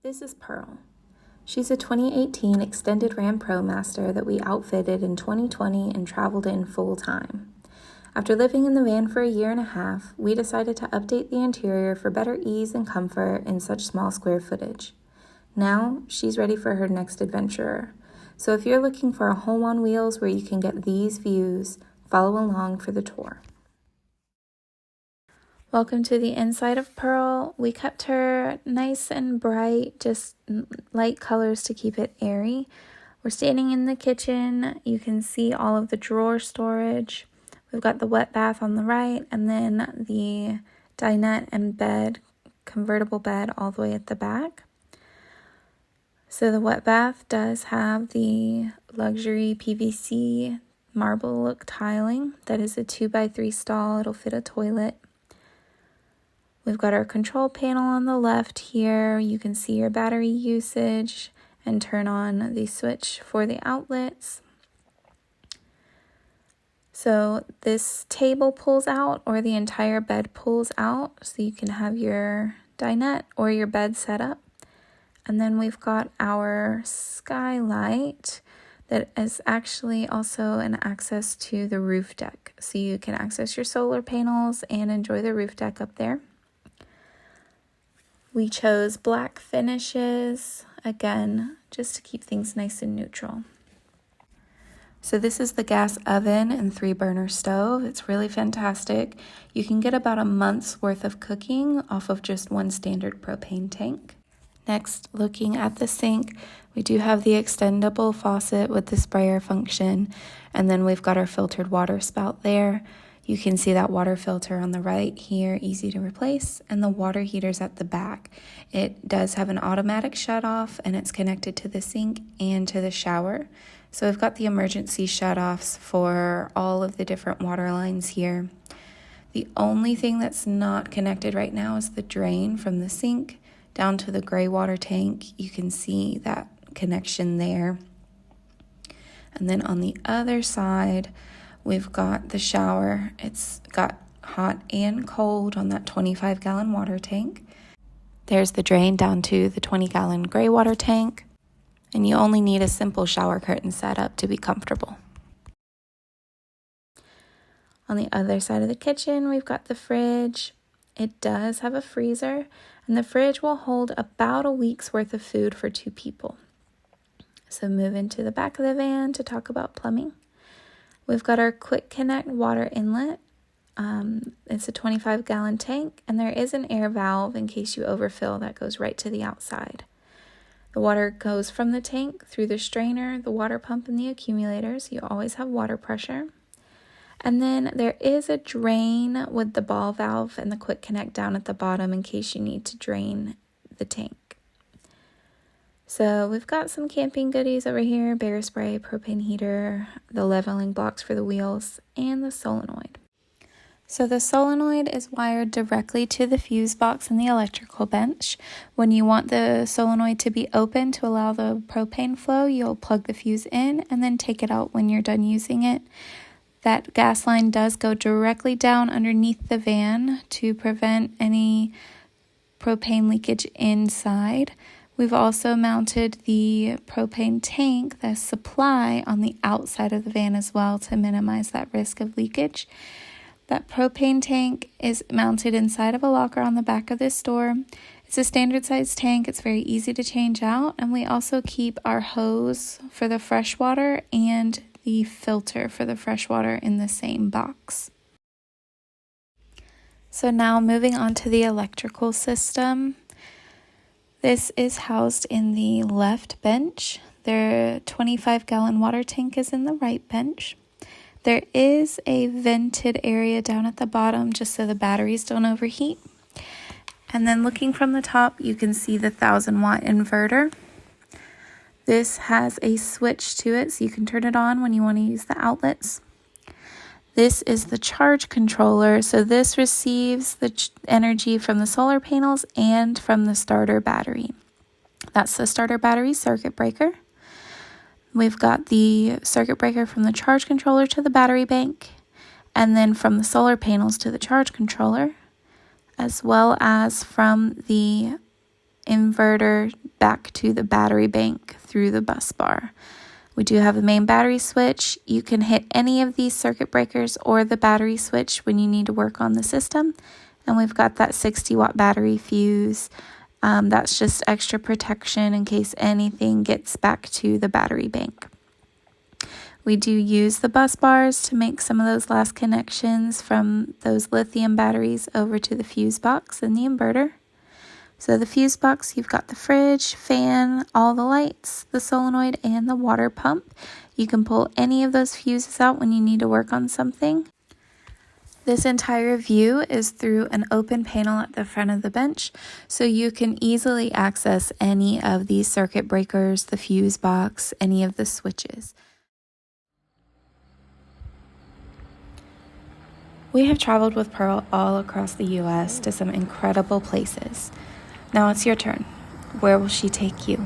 This is Pearl. She's a 2018 extended Ram Promaster that we outfitted in 2020 and traveled in full time. After living in the van for a year and a half, we decided to update the interior for better ease and comfort in such small square footage. Now, she's ready for her next adventure. So if you're looking for a home on wheels where you can get these views, follow along for the tour. Welcome to the inside of Pearl. We kept her nice and bright, just light colors to keep it airy. We're standing in the kitchen. You can see all of the drawer storage. We've got the wet bath on the right, and then the dinette and bed, convertible bed all the way at the back. So the wet bath does have the luxury PVC marble look tiling. That is a 2x3 stall. It'll fit a toilet. We've got our control panel on the left here. You can see your battery usage and turn on the switch for the outlets. So this table pulls out, or the entire bed pulls out, so you can have your dinette or your bed set up. And then we've got our skylight that is actually also an access to the roof deck. So you can access your solar panels and enjoy the roof deck up there. We chose black finishes, again, just to keep things nice and neutral. So this is the gas oven and 3-burner stove. It's really fantastic. You can get about a month's worth of cooking off of just one standard propane tank. Next, looking at the sink, we do have the extendable faucet with the sprayer function, and then we've got our filtered water spout there. You can see that water filter on the right here, easy to replace, and the water heater's at the back. It does have an automatic shutoff, and it's connected to the sink and to the shower. So we've got the emergency shutoffs for all of the different water lines here. The only thing that's not connected right now is the drain from the sink down to the gray water tank. You can see that connection there. And then on the other side, we've got the shower. It's got hot and cold on that 25-gallon water tank. There's the drain down to the 20-gallon gray water tank. And you only need a simple shower curtain setup to be comfortable. On the other side of the kitchen, we've got the fridge. It does have a freezer, and the fridge will hold about a week's worth of food for 2 people. So move into the back of the van to talk about plumbing. We've got our quick connect water inlet. It's a 25-gallon tank, and there is an air valve in case you overfill that goes right to the outside. The water goes from the tank through the strainer, the water pump, and the accumulator, so you always have water pressure. And then there is a drain with the ball valve and the quick connect down at the bottom in case you need to drain the tank. So we've got some camping goodies over here: bear spray, propane heater, the leveling blocks for the wheels, and the solenoid. So the solenoid is wired directly to the fuse box in the electrical bench. When you want the solenoid to be open to allow the propane flow, you'll plug the fuse in and then take it out when you're done using it. That gas line does go directly down underneath the van to prevent any propane leakage inside. We've also mounted the propane tank, the supply, on the outside of the van as well to minimize that risk of leakage. That propane tank is mounted inside of a locker on the back of this door. It's a standard size tank. It's very easy to change out. And we also keep our hose for the fresh water and the filter for the fresh water in the same box. So now moving on to the electrical system. This is housed in the left bench. Their 25-gallon water tank is in the right bench. There is a vented area down at the bottom just so the batteries don't overheat. And then looking from the top, you can see the 1000-watt inverter. This has a switch to it so you can turn it on when you want to use the outlets. This is the charge controller. So this receives the energy from the solar panels and from the starter battery. That's the starter battery circuit breaker. We've got the circuit breaker from the charge controller to the battery bank, and then from the solar panels to the charge controller, as well as from the inverter back to the battery bank through the bus bar. We do have a main battery switch. You can hit any of these circuit breakers or the battery switch when you need to work on the system. And we've got that 60-watt battery fuse. That's just extra protection in case anything gets back to the battery bank. We do use the bus bars to make some of those last connections from those lithium batteries over to the fuse box and the inverter. So the fuse box, you've got the fridge, fan, all the lights, the solenoid, and the water pump. You can pull any of those fuses out when you need to work on something. This entire view is through an open panel at the front of the bench, so you can easily access any of these circuit breakers, the fuse box, any of the switches. We have traveled with Pearl all across the U.S. to some incredible places. Now it's your turn. Where will she take you?